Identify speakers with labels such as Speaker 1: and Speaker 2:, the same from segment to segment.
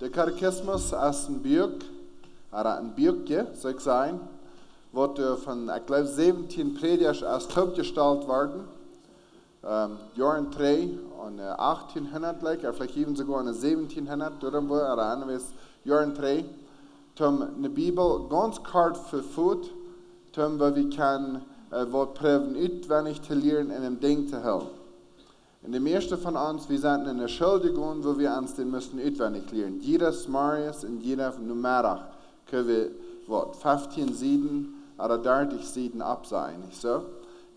Speaker 1: De Katekismus is een boekje, zou ik zeggen, wat van, ik geloof, 17 predikers erst opgesteld worden. Jaren 3 en 1800, of vielleicht even sogar in 1700, irgendwo, oder anderes, Jaren 3, um de Bibel ganz kort vervoert, waar we kan wat proeven uitwendig te leren en een ding te helpen. En de meeste van ons, wir sind in der Schule gegangen, wo wir uns den müssen auswendig lernen. Jedes Marius und jeder Numerach können wir 15 Seiten oder 30 Seiten absehen, nicht so?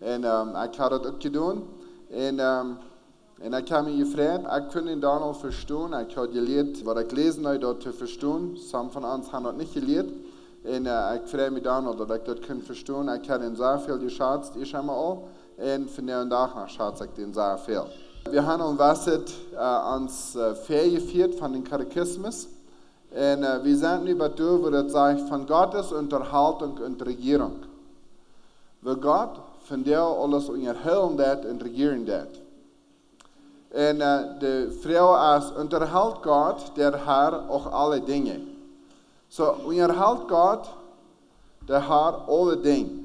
Speaker 1: Und ich habe das auch getan. Und ich habe mich gefragt, ich konnte ihn da noch verstehen. Ich habe gelernt, was ich gelesen habe, dort zu verstehen. Some von uns haben das nicht gelernt. Und ich freue mich da noch, dass ich das verstehen kann. Ich habe ihn sehr viel geschätzt, ich habe auch. En van de dag naar schätze ik den sehr veel. We hebben ons vergevierd van den Katekismus. En we zijn nu bij toe, wo dat zegt van Gottes Unterhaltung und Regierung. Wo Gott von der alles unterhalten dat und regieren dat. En de vrouw is unterhalt Gott, der Herr, auch alle Dinge. So unterhalt Gott, der Herr, alle Dinge.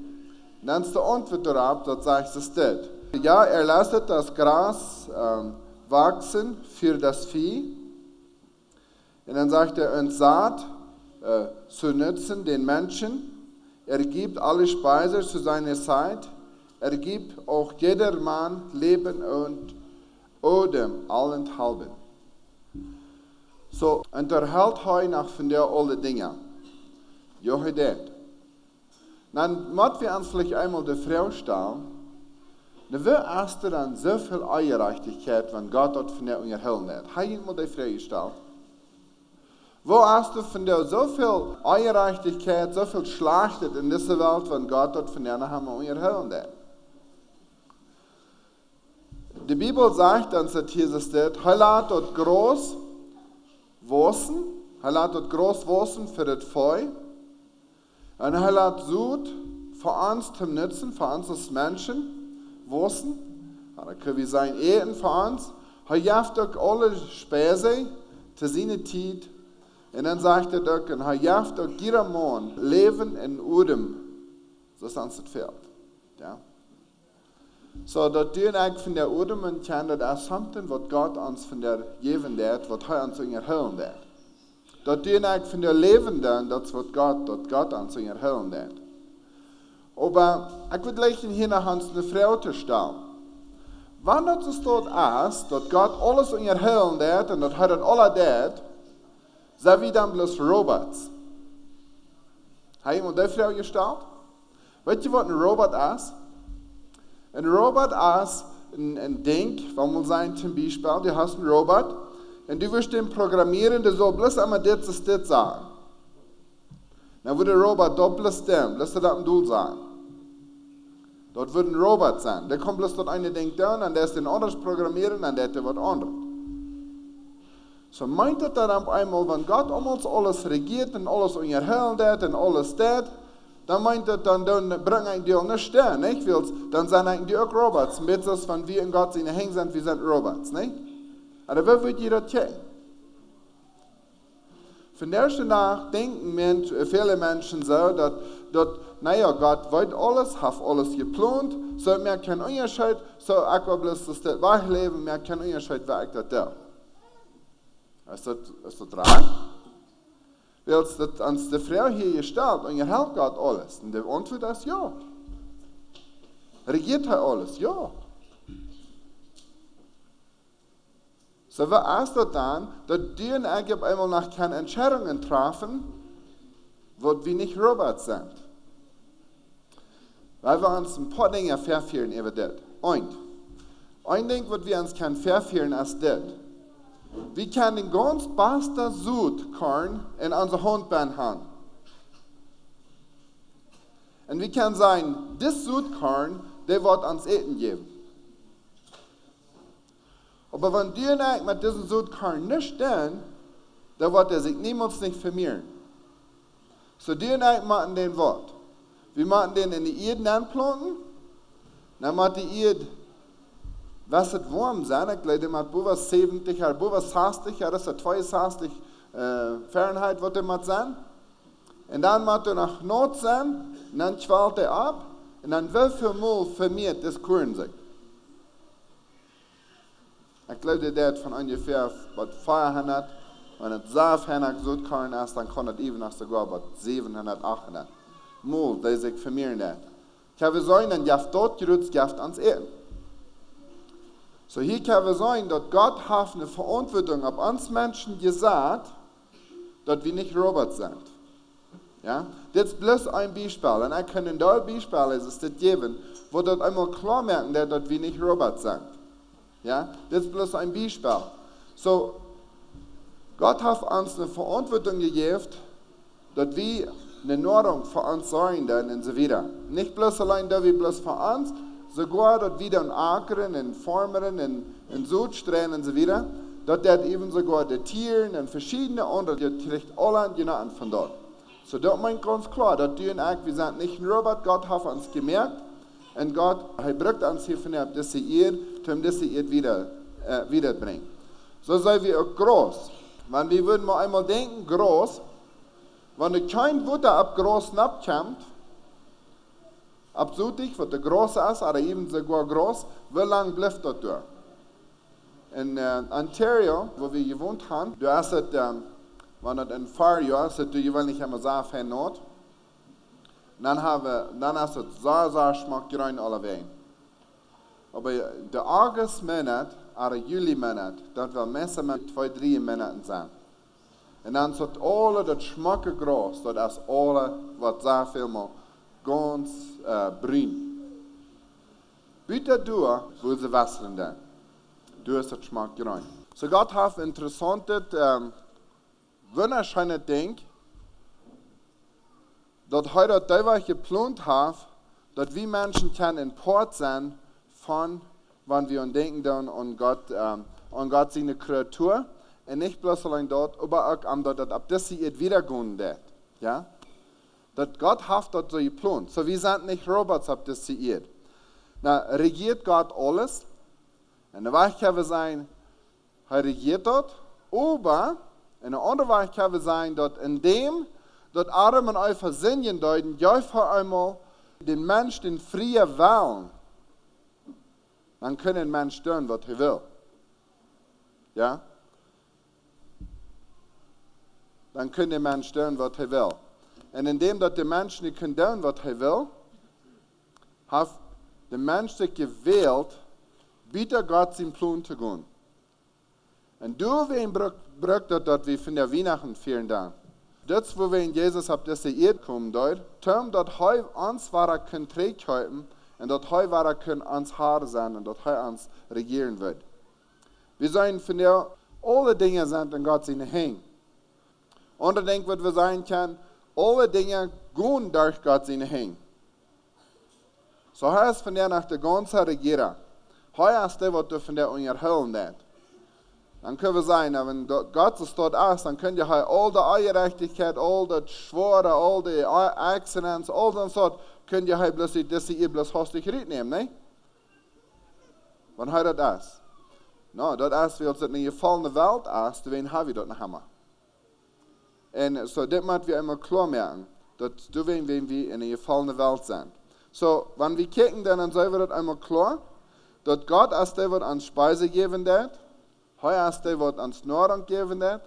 Speaker 1: Dann ist die Antwort darauf, das sagt es dit. Ja, lässt das Gras wachsen für das Vieh. Und dann sagt und Saat zu nützen den Menschen. Gibt alle Speise zu seiner Zeit. Gibt auch jedermann Leben und Odem allenthalben. So, unterhält heu nach von der alle Dinge. Ja, das. Dann müssen wir uns vielleicht einmal die Frage stellen, wo hast du dann so viel Ungerechtigkeit, wenn Gott dort von der unterhalten hat? Habe ich mal die Frage gestellt? Wo hast du von der so viel Ungerechtigkeit, so viel Schlechtes in dieser Welt, wenn Gott dort von der unterhalten hat? Die Bibel sagt uns, dass Jesus steht, er lässt dort groß wachsen für das Feuer. Und er hat Sud für uns zum Nutzen, für uns als Menschen, wachsen. Da können wir sein Ehen für uns. Er hat auch alle Speise zu seiner Zeit. Und dann sagt er doch, und er hat auch jeder Mann Leben in Odem. So ist uns das Feld. Ja. So, das tun eigentlich von der Odem und kann das ist something, was Gott uns von der geben wird, was er uns erhöhen wird. Dat doen ik van de levenden, dat is wat Gott aan zich erhellen heeft. Aber ik wil leggen hier naar ons een vrouw te stellen. Wanneer het dort is, dat Gott alles erhellen heeft en dat hij dat alle deed, zijn we dan bloß robots. Heb je iemand die vrouw gesteld? Weet je wat een robot is? Een robot is een ding, wat wil zijn zum Beispiel, du hast een robot, und du wirst den programmieren, der soll bloß einmal das sagen. Dann würde Robert doppelt stemmen, lass dir das ein Duel sein. Dort würde ein Robert sein. Der kommt bloß dort eine denkt an, und der ist den anders programmieren, und der hat was anderes. So meint es dann auf einmal, wenn Gott um uns alles regiert und alles unterhält hat und alles das, dann meint es dann bringen eigentlich die auch nicht da, nicht? Dann sind eigentlich auch Robots, mit das, wenn wir in Gott seine Hänge sind, wir sind Robots, nicht? Aber wie wird ihr das tun? Von der Stelle nach denken viele Menschen so, dass naja, Gott weiß alles, hat alles geplant, so wir können Unterschied, so auch bloß das Wachleben, wir können Unterschied, wer ich das da. Ist das rein? Weil das ans die Frau hier gestellt und erhält Gott alles. Und die Antwort ist ja. Regiert er alles? Ja. So was ist das dann, dass die und ich auf einmal noch keine Entscheidungen treffen, wo wir nicht Robots sind. Weil wir uns ein paar Dinge verfehlen über das. Ein Ding, was wir uns verfehlen, ist das. Wir können den ganz besten Südkorn in unser Handband haben. Und wir können sagen, das Südkorn, der wird uns Eten geben. Aber wenn du und ich mit diesem Südkorn nicht stehen, dann wird er sich niemals nicht vermehren. So du und ich machen den Wort. Wir machen den in die Erde anplanten, dann macht die Erde, was es warm sein, ich glaube, der macht über 70, über 60, das ist 62 Fahrenheit, wird er mal sein. Und dann macht er nach Nord sein, und dann schwallt er ab, und dann wie viel Mal vermehrt das Korn sich. Ich glaube, der hat von ungefähr 400, wenn es 700 Südkorn ist, dann kann es eben noch sogar 700, 800 Mal, die sich vermehren. Ich habe sagen, dann darf dort gerützt, darf ans Eden. So hier kann wir sagen, dass Gott hat eine Verantwortung auf uns Menschen gesagt, dass wir nicht Roboter sind. Ja? Das ist bloß ein Beispiel. Und ich kann da ein Beispiel geben, wo das einmal klar merken, dass wir nicht Roboter sind. Ja? Das ist bloß ein Beispiel. So, Gott hat uns eine Verantwortung gegeben, dass wir eine Nahrung für uns sorgen und so weiter. Nicht bloß allein, dass wir bloß für uns, sogar dort wieder in Ackern, in Farmern, in Südstränden und so weiter, dort hat eben sogar die Tiere und verschiedene andere, die kriegt alle genannt von dort. So dort meint ganz klar, dass du und ich, wir sind nicht ein Robot, Gott hat uns gemerkt und Gott, er bringt uns hier von diese Erde, um diese Erde wiederbringen. So sei wir auch groß. Wenn wir würden mal einmal denken, groß, wenn du kein Wutter ab groß abkommt, absolut, was der große ist, oder eben sogar groß, wie lange bleibt das da? In Ontario, wo wir gewohnt haben, du hast es, wenn es in 4 Jahren ist, du gewöhnlich immer sehr viel Not. Dann ist es sehr schmack rein alle Wege. Aber der August-Monat, oder Juli-Monat, das wird meistens mit 2-3 Monaten sein. Und dann ist alle das schmacke groß, das ist alle, was sehr viel mal ganz brün. Bitte du, wo sie wässern dann. Du hast das Schmack rein. So Gott hat interessantes, wunderschönes Ding, dass heute teilweise geplant hat, dass wir Menschen können in Port sein von, wenn wir denken dann an Gott seine Kreatur, und nicht bloß allein dort, aber auch an dort, ab das sie es wiedergehen wird. Ja? Dass Gott hat das so geplant. So wir sind nicht Roboter, ab das sie es. Na, regiert Gott alles? Und eine Weise kann sein, er regiert dort, aber eine andere Weise kann sein, dass in dem, dass Adam und Eva Sinnen deuten, ja vor einmal den Mensch den freien Willen, dann kann ein Mensch tun, was er will. Ja? Dann kann der Mensch tun, was er will. Und indem dass der Mensch nicht tun kann, was er will, hat der Mensch sich gewählt, bitte Gott seinen Plan zu gehen. Und du, wen braucht das, wir von der Weihnachten feiern da. Das, wo wir in Jesus ab diese Erde kommen, dort, dass heu uns wahrer können trägt halten und dass heu wahrer können uns Haar sein und dass heu uns regieren wird. Wir sollen von der, alle Dinge sind in Gott seine Hände. Und ich denke, was wir sagen können, alle Dinge gehen durch Gott seine Hände. So heißt von der nach der ganzen Regierung. Heute ist der, was du von der unterhüllen nicht. Dann können wir sagen, wenn Gott so dort ist, dann könnt ihr halt all die Ungerechtigkeit, all die Schwore, all die Accidents, all das so, könnt ihr halt bloß, dass ihr bloß hostig nehmen, ne? Wann heute das ist? No, das ist, wie es in der gefallene Welt ist, deswegen haben wir dort noch einmal. Und so, das müssen wir einmal klar merken, dass deswegen, wenn wir in der gefallenen Welt sind. So, wenn wir kicken, dann sehen wir das einmal klar, dass Gott ist der, was uns Speise geben wird, Heuer ist der, was uns Nahrung geben wird,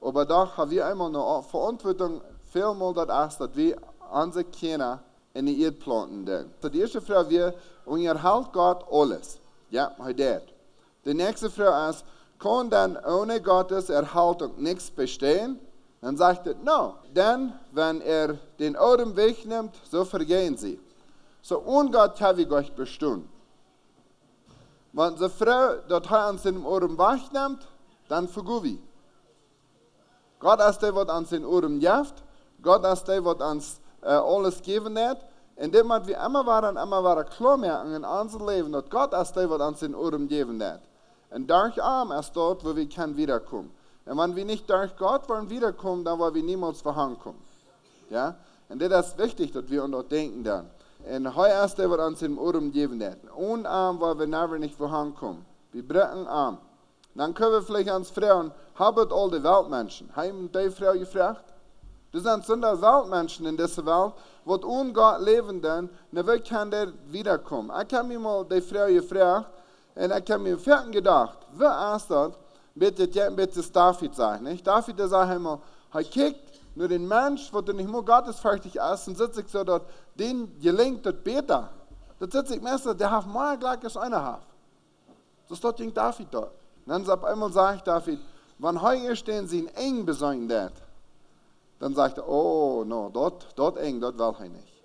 Speaker 1: aber doch haben wir einmal eine Verantwortung, vielmal das ist, dass wir unsere Kinder in die Erde planten. So, die erste Frage wir unterhält Gott alles. Ja, heute. Die nächste Frage ist, kann dann ohne Gottes Erhaltung nichts bestehen? Dann sagt er, no. Denn wenn den Odem wegnimmt, so vergehen sie. So, ohne Gott kann wir Gott bestehen. Wenn die Frau dort uns den Odem wegnimmt, dann vergehen wir. Gott ist der, was uns den Odem gibt. Gott ist der, was uns alles geben wird. Und dem wir immer wieder klar merken in unserem Leben, dass Gott ist der, was uns den Odem geben wird. Und durch Arm ist dort, wo wir wiederkommen. Und wenn wir nicht durch Gott wollen wiederkommen, dann wollen wir niemals vorankommen. Ja? Und das ist wichtig, dass wir dort denken dann. Und heute ist der, was uns den Odem geben wird. Ohne Arm wollen wir never nicht vorankommen. Wir brauchen Arm. Dann können wir vielleicht uns fragen, haben all die Weltmenschen, haben die Frau gefragt? Das sind so Weltmenschen in dieser Welt, die ohne Gott leben, dann wie kann der wiederkommen? Ich habe mir mal die Frau gefragt, und ich habe mir fertig gedacht, wie ist das, mit David sagt, nicht? David sagt einmal, kickt nur den Mensch, der nicht mehr gottesfürchtig ist, und sitzt sich so dort, den gelingt das besser. Das sitzt sich meistens, der hat mal gleich als einer hat. So ist dort David dort. Und dann einmal sagt David, wenn heute stehen sie in eng besäumt, dann sagt er, oh, no, dort eng, dort will er nicht.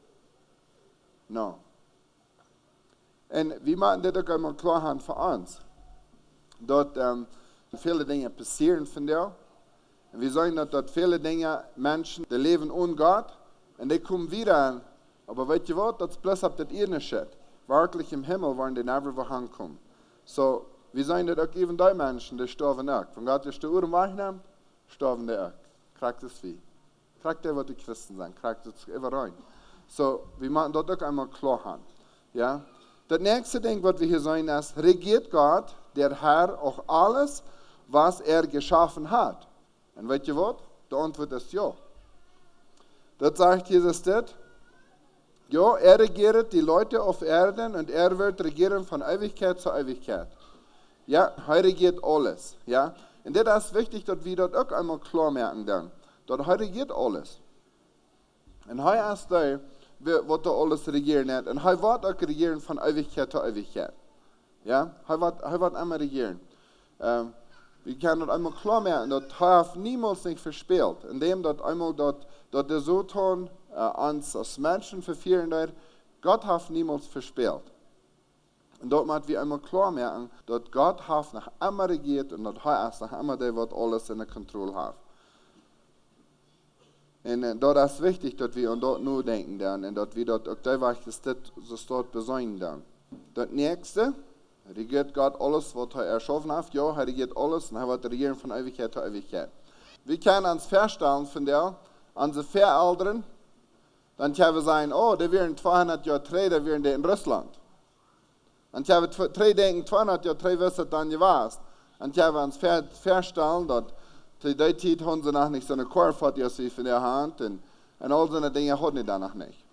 Speaker 1: No. Und wir machen das auch einmal klar haben für uns. Dort viele Dinge passieren von dir. Und wir sagen, dass dort viele Dinge, Menschen, die leben ohne Gott und die kommen wieder an. Aber weißt du was, das ist bloß ab das Irdische. Wirklich im Himmel wollen die never vorankommen. So, wir sagen, dass auch eben die Menschen, die sterben auch. Wenn Gott die Uhr wegnimmt, sterben die auch. Kriegt es wie. Kriegt der, was die Christen sind. Kriegt es immer rein. So, wir machen dort auch einmal klar haben. Ja? Das nächste Ding, was wir hier sagen, ist, regiert Gott, der Herr, auch alles, was er geschaffen hat. Und weißt du was? Die Antwort ist ja. Das sagt Jesus das. Ja, er regiert die Leute auf Erden und er wird regieren von Ewigkeit zu Ewigkeit. Ja, er regiert alles. Ja? Und das ist wichtig, dass wir das auch einmal klar merken dann. Dass er regiert alles. Und er ist der, was er alles regieren hat. Und er wird auch regieren von Ewigkeit zu Ewigkeit. Ja, er wird einmal regieren. Wir können das einmal klar merken, dass er niemals nicht verspielt. Indem dass einmal dass der Satan uns als Menschen verführen wird, Gott hat niemals verspielt. Und dort müssen wir einmal klar merken, dass Gott hat nach immer regiert und dass er ist nach immer der, was alles in der Kontrolle hat. Und dort ist wichtig, dass wir dort nur denken dann und dass wir dort auch das so dort besäumen dann. Das nächste, regiert Gott alles, was er erschaffen hat. Ja, er regiert alles und er wird regieren von Ewigkeit zu Ewigkeit. Wir können uns feststellen von der, unsere Voreltern, dann können wir sagen, oh, die wären 200 Jahre drei, die wären die in Russland. Dann können wir drei denken, 200 Jahre drei wissen dann gewesen. Dann können wir uns feststellen, dass die Zeit haben sie noch nicht so eine Korfahrt wie von der Hand und all so eine Dinge hatten die dann noch nicht.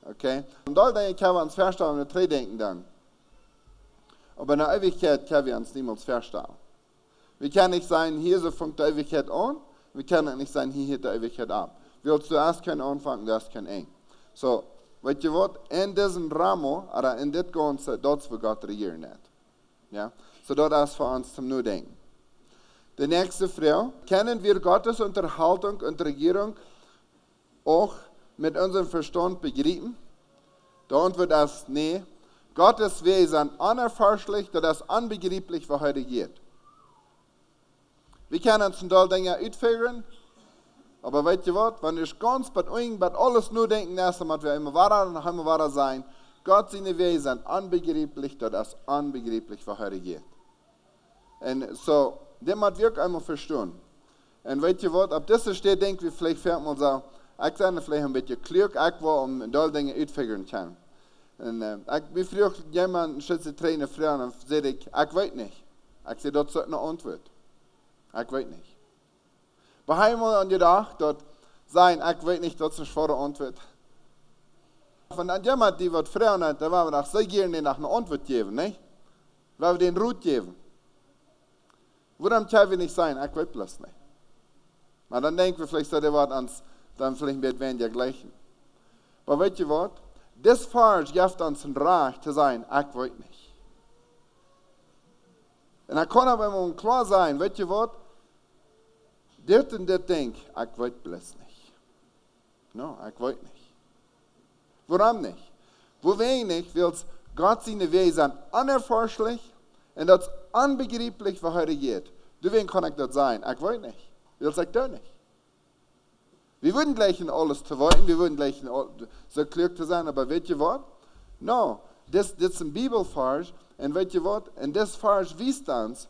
Speaker 1: Okay? Und all Dinge können wir uns feststellen, wenn wir drei denken dann. Aber in der Ewigkeit können wir uns niemals feststellen. Wir können nicht sagen, hier so fängt die Ewigkeit an, wir können nicht sagen, hier hört die Ewigkeit ab. Willst du erst können anfangen, das kann eng. So, weißt du was, in diesem Rahmen, oder in das Ganze, dort wo Gott regieren hat. Ja? So, das ist für uns zum Nachdenken. Die nächste Frage, können wir Gottes Unterhaltung und Regierung auch mit unserem Verstand begreifen? Die Antwort ist, nee. Gottes Wesen unerforschlich, das ist unbegreiflich, was er regiert. Wir können uns ein paar Dinge ausführen, Aber weißt du was, wenn ich ganz bei alles nur denken, dass wir immer wahr sein, Gott seine Wege sind unbegreiflich, das ist unbegreiflich, was heute geht. Und so, das muss wirklich einmal verstehen. Und weißt du was, ab dieser Stelle denken wir vielleicht fährt man so, ich sage vielleicht ein bisschen klug, ich will die Dinge ausfiguren können. Und wie früher jemand schütze Tränen fragen, dann sage ich weiß nicht. Ich sage, das ist eine Antwort. Ich weiß nicht. Wir haben an gedacht, dass sein, ich weiß nicht, das ist eine schwere Antwort. Wenn dann jemand, die was fragen hat, dann wollen wir doch sehr gerne nach einer Antwort geben, nicht? Wollen wir den Rut geben. Warum können wir nicht sein? Ich weiß bloß nicht. Aber dann denken wir vielleicht, der Wort ans, dann vielleicht wird weniger gleichen. Aber weißt du was? Das falsch gibt uns ein Recht zu sein, ich weiß nicht. Und dann kann aber immer klar sein, weißt du was? Das und das denkt, ich weiß bloß nicht. No, ich weiß nicht. Warum nicht? Wo wenig will Gott seine Wege sind unerforschlich und das ist unbegreiflich, was heute geht. Deswegen kann ich das sein, ich weiß nicht. Will ich das nicht. Wir würden gleich in alles zu wollen, wir würden gleich so klug zu sein, aber weißt du was? No, das ist ein Bibelvers und weißt du was? Und das Vers wisst uns,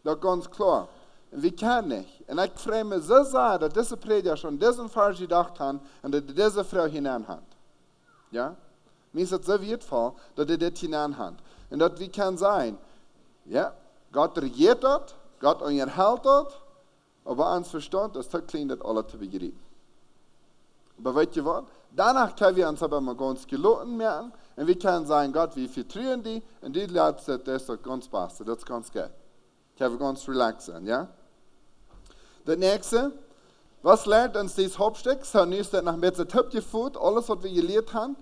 Speaker 1: das ganz klar. Und wir können nicht. Und ich freue mich so sehr, dass diese Prediger schon diesen Vers gedacht haben und dass diese Frau hinein hat. Ja? Mir ist es so wertvoll, dass das hinein hat. Und dass wir können sein, ja, Gott regiert das, Gott unterhält das, aber uns Verstand ist zu klein, das alles zu begreifen. Aber weißt du was? Danach können wir uns aber mal ganz geloten merken und wir können sagen, Gott, wir vertrauen die und die letzte, das ist ganz passt, das ist ganz gut. Können wir ganz relaxen, ja? Das nächste, was lernt uns dieses Hauptstück? So, nun ist das nach dem Hauptgefühl, alles, was wir gelernt haben,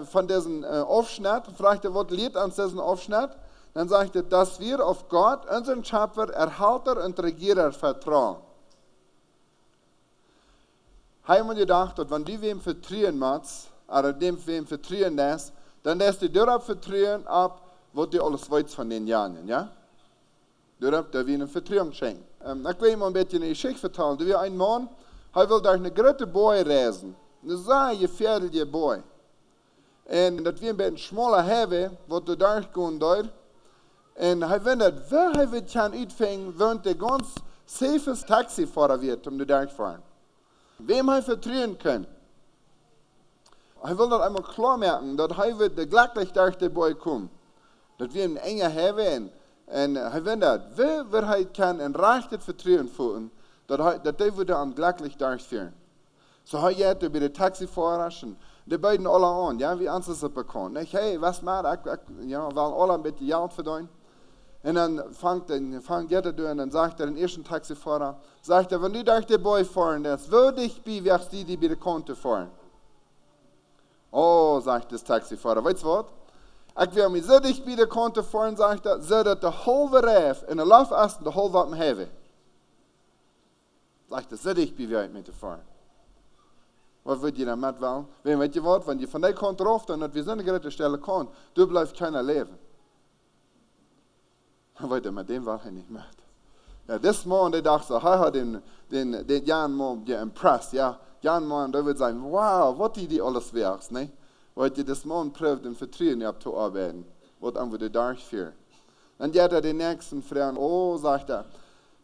Speaker 1: von diesem Aufschnitt, fragt er, was lehrt uns diesen Aufschnitt? Dann sagt er, dass wir auf Gott, unseren Schöpfer, Erhalter und Regierer vertrauen. Haben wir gedacht, dass wenn du wem vertrauen musst, oder dem wem vertrauen lässt, dann lässt du darauf vertrauen ab, was du alles weißt von den Jahren, ja? Darauf, da wir ihnen Vertrauen schenken. Ich will mal ein bisschen eine Geschichte vertellen. Da war ein Mann, er will durch eine große Boy reisen. Eine sehr gefährliche Boy. Und das war ein bisschen schmaler Hewe, wo du durchgehen dort. Und er wundert, wer er wird kann uitfangen, wenn der ganz safes Taxifahrer wird, um da durchzufahren. Wem er vertrauen kann. Er will das einmal klar merken, dass er wird glücklich durch den Boy kommen. Das wird ein enger Hewe. Und er wundert, wer wird er kann ein rechtes Vertrauen fühlen, dass der würde am glücklich durchführen. So er geht bei den Taxifahrer, die beiden alle an, ja, wie uns das bekommen. Ich, hey, was macht ich, ja, weil alle ein bisschen Geld verdienen. Und dann geht er durch und dann sagt er den ersten Taxifahrer, sagt er, wenn du durch den Boy fahren lässt, würde ich wirst die bei der Konto fahren. Oh, sagt das Taxifahrer, weißt du was? Ich will mich so dicht bei der Konto fahren, sagt er, so dass der halbe Reif in der Lauf ist und der halbe Wappen habe. Sagt er, so dicht bei wir mit der fahren. Was wird ihr damit wollen? Weißt du was, wenn die von der Konto rauf, dann hat wir so eine große Stelle kommen, du bleibst keiner leben. Weil er mit dem war er nicht macht. Ja, das Mann, der dachte so, er hat den Jan Mann impressed, ja. Jan Mann, der wird sagen, wow, was die alles wärst, ne? Weil die das Mann prüft, den Vertrauen abzuarbeiten, was einfach der durchführt. Dann geht er den nächsten fragen, oh, sagt er,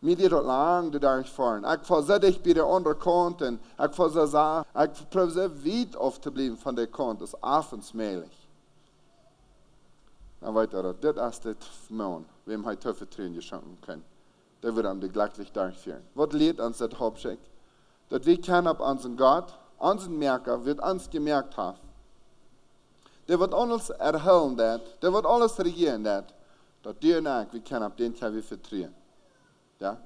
Speaker 1: mir geht das lang, der durchfahren. Ich versuche dich bei der anderen Kante, und ich versuche so, ich prüfe so weit aufzubleiben von der Kante, das ist affensmählich. Dann weiter, das ist der Mann, wem er tiefe Vertrauen geschenken kann. Der wird ihm glücklich durchführen. Was lehrt uns das Hauptstück? Dass wir kennen, ob unseren Gott, unseren Merker, wird uns gemerkt haben. Der wird alles erhellen, der wird alles regieren, dass dir und ich, wir können auf den Tag wir vertrauen. Ja?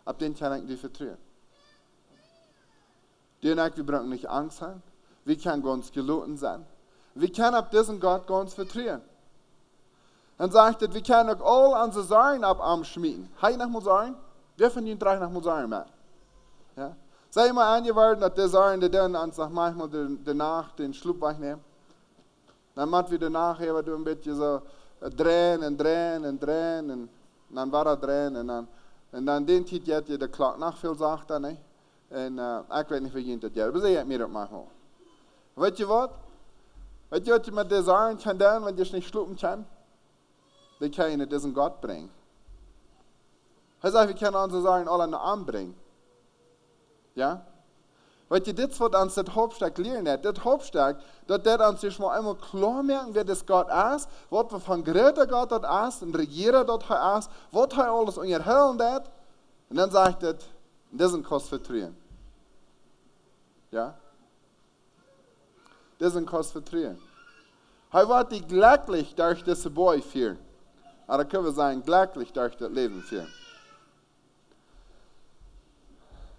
Speaker 1: Auf den Tag wir vertrauen. Dir und ich, wir brauchen nicht Angst haben. Wir können ganz geloten sein. Wir können auf diesen Gott ganz vertrauen. Dann sagt er, wir können auch all unsere Sorgen ab Arm schmieden. Hey, nach mal Sorgen? Wer von Ihnen drei nach mal Sorgen machen? Ja? Sei mal angeworden, dass der Sorgen, der dann uns nach manchmal danach den Schluck wegnehmen. Dann macht wir danach aber ein bisschen so drehen und dann war er drehen und dann den Tiet jetzt der Klock nach viel sagt er, ne? En ik weet niet wie je dat jaar, maar ze heeft mir dat manchmal. Weet je wat? Weet je wat je met deze Arend kan doen, wenn je niet schlupen kan? Die kan je in diesen Gott brengen. Hij sagt, wir können unsere Sachen alle in den Arm bringen. Ja? Weet je, dit wat ons het hoofdstuk leren heeft. Dit hoofdstuk, dat ons zich maar eenmaal klaarmaken, wie das Gott is, wat we van groter Gott dat is, en regeren dat hij is, wat hij alles onderhouden heeft. En dan zegt het, diesen kost vertrouwen. Ja? Diesen kost vertrouwen. Hij wordt die glücklich durch diese Boy führen. Aber können wir sagen, glücklich durch das Leben führen.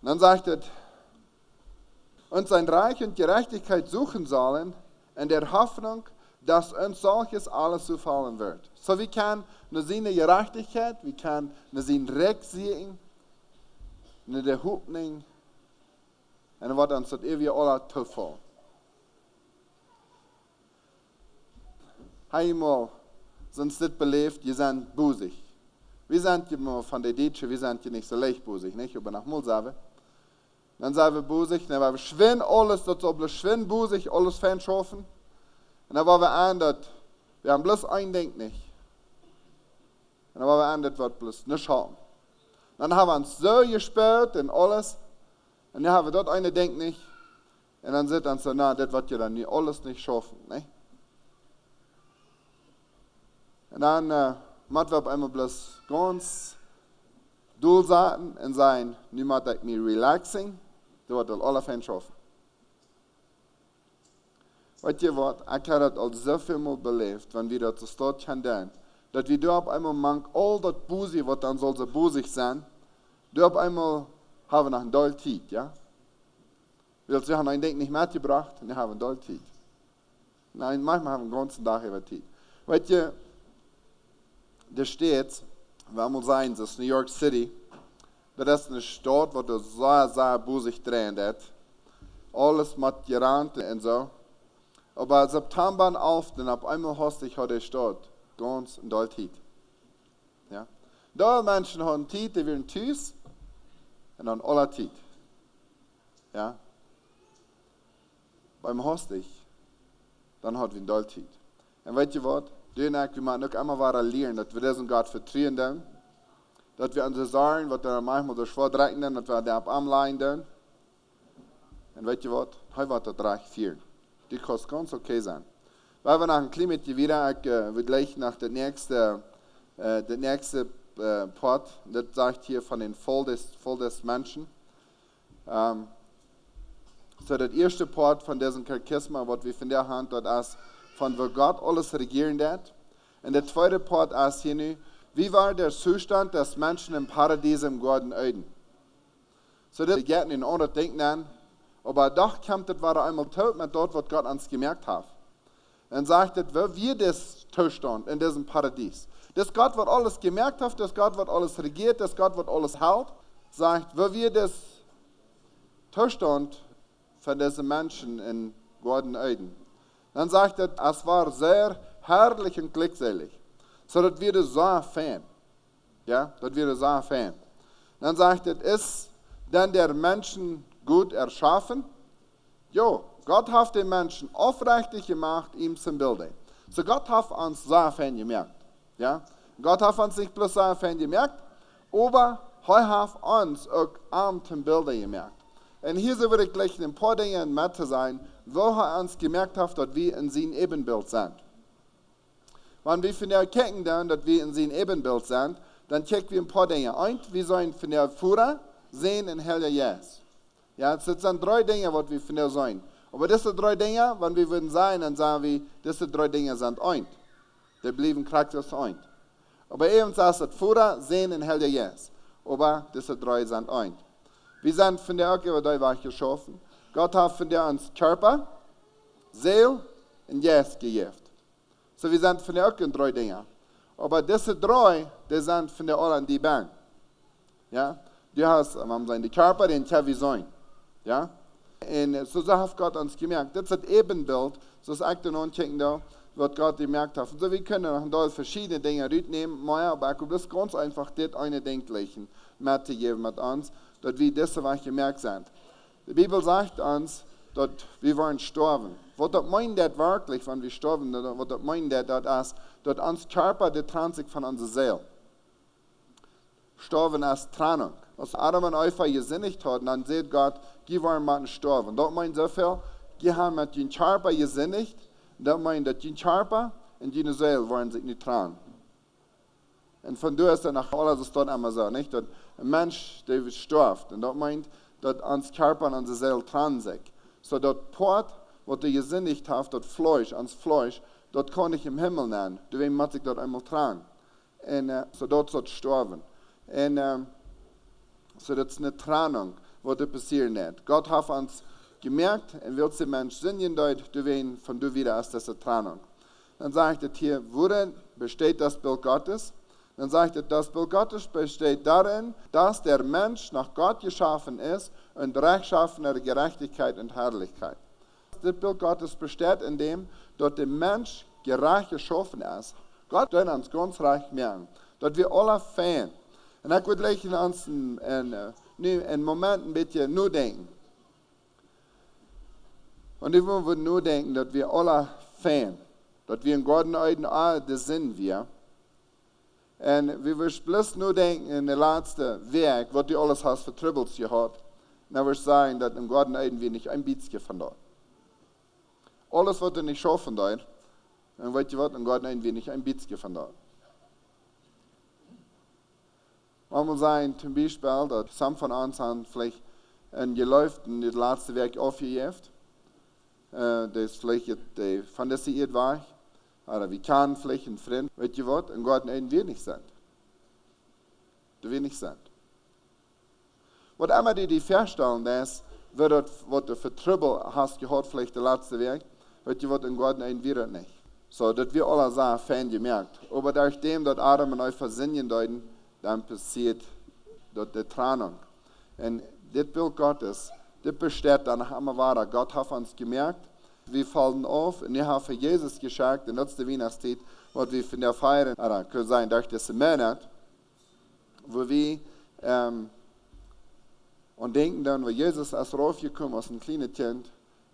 Speaker 1: Dann sagt es, und sein Reich und Gerechtigkeit suchen sollen, in der Hoffnung, dass uns solches alles zufallen wird. So wir können nur seine Gerechtigkeit, wir können nur sein Recht sehen, nur der Hoffnung, und was uns das ewige alle zufallen. Einmal sind dit beleefd, je sind boezig. Wir sind ja von der Deutschen, wir sind ja nicht so leicht boezig, nicht? Aber nach mal sagen. Dann sind wir boezig, dann waren wir schwinn alles, das soll bloß schwinn boezig, alles fernschaffen. Und dann waren wir an, dass wir haben bloß ein Ding nicht. Und dann waren wir an, das wird bloß nicht haben. Dann haben wir uns so gespielt und alles. Und dann haben wir dort eine Ding nicht. Und dann sind wir so, na, das wird ja dann nie alles nicht schaffen, nicht? Und dann müssen wir auf einmal bloß ganz durchsaten und sagen, nu muss ich mich relaxing, das wird alle Fans schaffen. Weißt ihr was, ich habe das al so viel Mal belebt, wenn wir das so dort können, dass wir da auf einmal mank all das Busi, was dann soll so busig sein, da auf einmal haben wir noch ein doll Zeit, ja? Weil sie haben ein Ding nicht mitgebracht und wir haben ein doll Zeit. Nein, manchmal haben wir den ganzen Tag über Zeit. Weißt ihr, da steht, wir mal sagen, das ist New York City, das ist eine Stadt, wo du sehr, sehr busig drehen hat. Alles mit Gerand und so. Aber September auf, dann auf einmal hast du die Stadt ganz in doll Zeit. Ja? Da Menschen haben Zeit, die werden Tüß und dann alle Zeit. Ja? Beim Hostig, dann hat wir doll Zeit. Und weißt du was? Wir müssen noch einmal lernen, dass wir diesen Gott vertrauen, dass wir unsere Sorgen, was wir manchmal so schwer drücken, dass wir da am leiden. Und weißt du was? Heute wird das Reich führen. Die kann ganz okay sein. Weil wir nach dem Klima wieder, ich will gleich nach der nächsten Part, das sagt hier von den voll des Menschen. So, das erste Part von diesem Katekismus, was wir von der Hand dort ist, von wo Gott alles regieren wird. Und der zweite Part ist hier nu, wie war der Zustand des Menschen im Paradies im Garten Eden? So, das geht in andere Denken an, aber doch kommt das war einmal tot mit dort, was Gott uns gemerkt hat. Dann sagt es, wo wir das Zustand in diesem Paradies. Das Gott, was alles gemerkt hat, das Gott, was alles regiert, das Gott, was alles hält, sagt, wo wir das Zustand von diesen Menschen in Garten Eden. Dann sagt er, es war sehr herrlich und glückselig. So, dass wir das so fern. Ja, dass wir das so fern. Dann sagt er, ist denn der Menschen gut erschaffen? Jo, Gott hat den Menschen aufrichtig gemacht, ihm zum Bilde. So, Gott hat uns so fern gemerkt. Ja, Gott hat uns nicht bloß so fern gemerkt, aber er hat uns auch am zum Bilde gemerkt. Und hier würde ich gleich ein paar Dinge in Mathe sein, wo er uns gemerkt hat, dass wir in sein Ebenbild sind. Wenn wir von der gucken, dass wir in sein Ebenbild sind, dann checken wir ein paar Dinge. Eins, wir sollen von der Führer sehen in Helle Yes. Ja, das sind 3 Dinge, was wir von der sehen. Aber diese 3 Dinge, wenn wir würden sein, dann sagen wir, diese 3 Dinge sind eins. Die bleiben charakteristisch eins. Aber eben sagt es, Führer sehen in Helle Yes. Aber diese 3 sind eins. Wir sind von der Ecke, wo war geschaffen. Gott hat von der uns Körper, Seele und Geist gegeben. So wir sind von der Ecke in 3 Dinge. Aber diese 3, die sind von der Ohren die Bang. Ja? Du hast den Körper, den wir sein. Ja? Und so hat Gott uns gemerkt. Das ist das Ebenbild, so ist echt ein da, was Gott gemerkt hat. Und so wir können noch verschiedene Dinge mitnehmen, aber das ist ganz einfach das eine Ding gleichen, mitzugeben mit uns, dass wir das was gemerkt sind. Die Bibel sagt uns, dass wir wollen sterben. Was das meint das wirklich, wenn wir sterben? Was das meint das ist, dass unser Körper die trennt sich von unserer Seele. Sterben ist Trennung. Als Adam und Eva gesinnigt hatten, dann sieht Gott, die wollen mit sterben. Das meint so viel, die haben mit dem Körper gesinnigt, das meint, dass die Körper und die Seele wollen sich nicht trennen. Und von da ist dann nach alles ist dort immer so, nicht? Dass ein Mensch, der stirbt, und das meint, dass unser Körper und unsere Seele trennen sich. So das Port, was du gesinnigt hast, das Fleisch, ans Fleisch, das kann ich im Himmel nennen. Deswegen muss ich das einmal trennen. Und so dort soll sterben. Und so das ist eine Trennung, was da passieren wird. Gott hat uns gemerkt, und will der Mensch singen dort, deswegen von du wieder ist das eine Trennung. Dann sagt es hier, worin besteht das Bild Gottes? Dann sagt er, das Bild Gottes besteht darin, dass der Mensch nach Gott geschaffen ist und rechtschaffener Gerechtigkeit und Herrlichkeit. Das Bild Gottes besteht in dem, dass der Mensch gerecht geschaffen ist. Gott will uns ganz reich merken, dass wir alle fehlen. Und ich würde uns einen Moment ein bisschen nur denken. Und ich würde nur denken, dass wir alle fehlen. Dass wir in Gottes Augen alle, das sind wir. Und wir würden bloß nur denken, in der letzten Weg, was du alles hast für Troubles gehabt, dann würde ich sagen, dass in Gottes Augen wir nicht ein bisschen von dort. Alles, was du nicht schaffen dort, dann weißt du was, in Gottes Augen wir nicht ein bisschen von dort. Man muss sagen, zum Beispiel, dass some von uns haben vielleicht ein geläuft in das letzte Werk aufgeheft. Das ist vielleicht von der Seite war. Oder wir kennen vielleicht einen Freund, weißt du was, in Gott wir nicht sind. Wir nicht sind. Was immer die feststellen, ist, was du für Trouble hast gehört, vielleicht der letzte Weg, weißt du was, in Gott wir nicht. So, dass wir alle sagen, fein gemerkt. Aber durch dem, dass Adam und Eva singen deuten, dann passiert dort die Trennung. Und das Bild Gottes, das besteht dann immer weiter. Gott hat uns gemerkt, wir fallen auf und wir haben für Jesus geschenkt, und das ist die Weihnachtszeit, was wir von der feiern, oder kann sein, durch das Monat, wo wir und denken dann, wo Jesus ist raufgekommen aus einem kleinen Kind,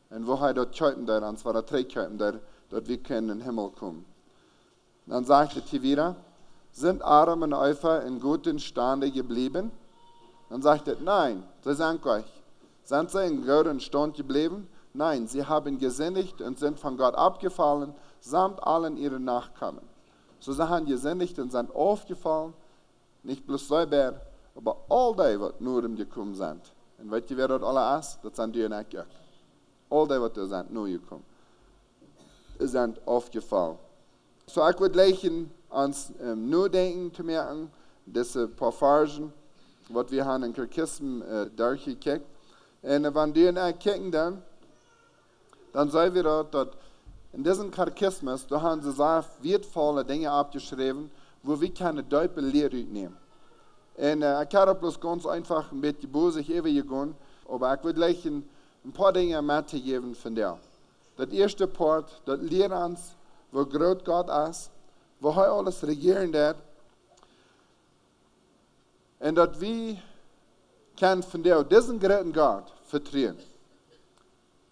Speaker 1: und wo er dort käupen dort, und zwar der Trägkäupen dort wir können in den Himmel kommen. Dann sagt er hier wieder, sind Adam und Eva in guten Stande geblieben? Dann sagt er, nein, sie sagen euch, sind sie in guten Stand geblieben? Nein, sie haben gesündigt und sind von Gott abgefallen, samt allen ihren Nachkommen. So sie haben gesündigt und sind aufgefallen, nicht bloß selber, aber all die, die nur gekommen sind. Und weißt du, wer das alle ist? Das sind die und ich. All die, die sind nur gekommen. Sind aufgefallen. So ich würde gleich ans nur denken zu merken, diese paar Versen, was wir haben in Katekismus durchgekickt. Und wenn die und ich kicken dann sehen wir dort, dass in diesem Katekismus, da haben sie sehr wertvolle Dinge abgeschrieben, wo wir keine deutsche Lehre nehmen. Und ich habe bloß ganz einfach ein bisschen bosig gegangen, aber ich würde gleich ein paar Dinge mitgeben von der. Das erste Part, das lehrt uns, wo groß Gott ist, wo er alles regieren wird. Und dass wir können von diesen großen Gott vertrauen.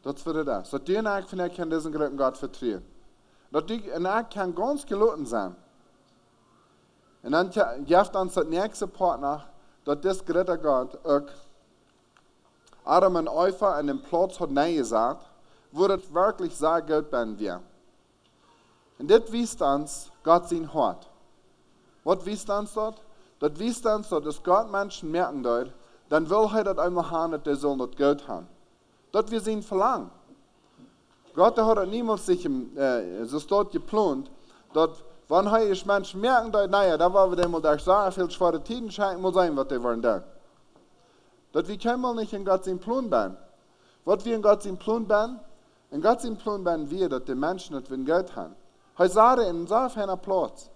Speaker 1: Das wird das. So die und ich von kann diesen großen Gott vertrauen. Und ich kann ganz gelassen sein. Und dann gibt uns das nächste Part nach, dass das große Gott auch Adam und Eva an den Platz hat gesagt, wo das wirklich sehr gut bin wir. Und das wisst uns, Gott sein Hort. Was wisst uns dort? Das wisst uns, dass Gott Menschen merken dort, dann will er das einmal haben, dass die sollen das gut haben. Das wir sehen verlangen. Gott hat das niemals sich so dort geplant, dass wenn er Menschen merken dort, naja, da war wir dem durch sehr viel schwere Tiden, scheint muss sein, was die wollen da. Dass wir können nicht in Gott sein Plan bin. Was wir in Gott sein Plan bin, in Gott sein Plan bin wir, dass die Menschen das Geld haben. Er sagt in so feiner Platz.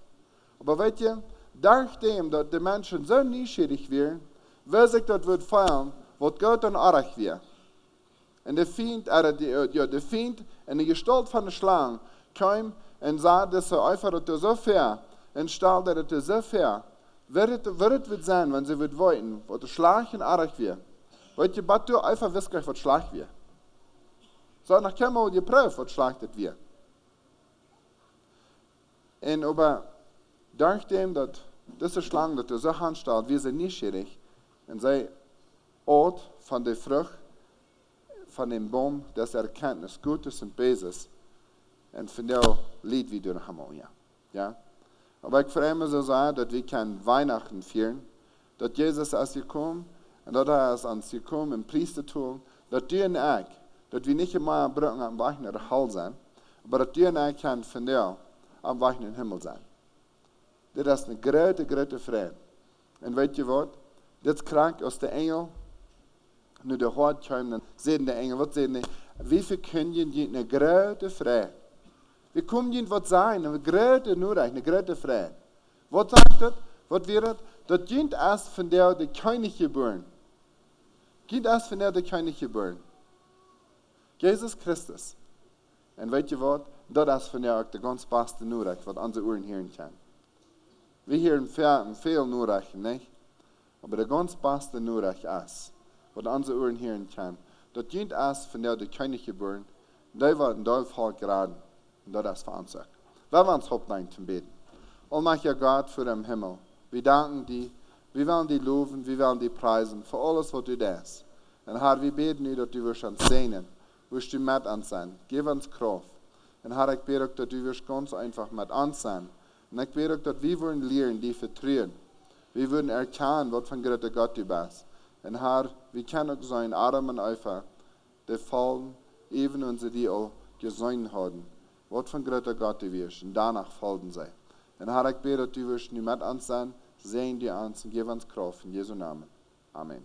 Speaker 1: Aber weißt ihr, durch dem, dass die Menschen so neugierig werden, will sich das feiern, was Gott dann arg wird. Und der Feind in der Gestalt von der Schlange kam und sah, dass er einfach so fair und stellt, dass er so fair wird es sein, wenn sie wollten, was der Schlange arg wird. Weet je, wat du einfach wisst, was schlecht wird. So, nach keinem die Prüf, was schlecht wird. Und aber, nachdem, dass diese Schlange, dass du so handstellst, wir sind neugierig, und sie Ort von der Frucht, von dem Baum, des Erkenntnis Gutes und Böses, und von der Lied, wie du noch einmal, ja. Aber ich freue mich so sehr, dass wir können Weihnachten feiern, dass Jesus ist gekommen, und dass er ist ans gekommen im Priestertum, dass du und ich, dass wir nicht immer Brücken am Weg nach der Hölle sind, aber dass du und ich können von der am Weg in den Himmel sein. Das ist eine große Freude. Und weißt du was? Das krank aus der Engel, nur der Hort kommt, dann sehen die Engel, was sehen die? Wie viel können die eine große Freude? Wie kommen die was sein? Eine große Nurreich, eine große Freude. Was sagt das? Was wird das? Das dient erst von der König geboren. Dient erst von der König geboren. Jesus Christus. Und weißt du was? Das ist von der ganz beste Nurreich, was unsere Ohren hören können. Wir hören viel Nurreichen, nicht? Aber der ganz beste Nurreich ist, was unsere Ohren hören können, das dient erst von der König geboren. Der wird in der Fall geraten. Und das ist für uns. Wir wollen uns hauptsächlich zum Beten. Allmächtiger Gott für den Himmel. Wir danken dir. Wir wollen dich loben, wir wollen dich preisen für alles, was du tust. Und Herr, wir beten dir, dass du wirst uns sehen, wirst du mit uns sein. Gib uns Kraft. Und Herr, ich bete, dass du wirst ganz einfach mit uns sein. Und ich bete, dass wir wollen lernen, die vertrauen. Wir würden erkennen, was von Gott du bist. Und Herr, wir können auch sein, Adam und Eva, die fallen, eben und sie die auch gesehen haben. Was von Gott du wirst. Und danach folgen sie. Und Herr, ich bete, dass du wirst nicht mit uns sein, sehen die uns und gib uns Kraft. In Jesu Namen. Amen.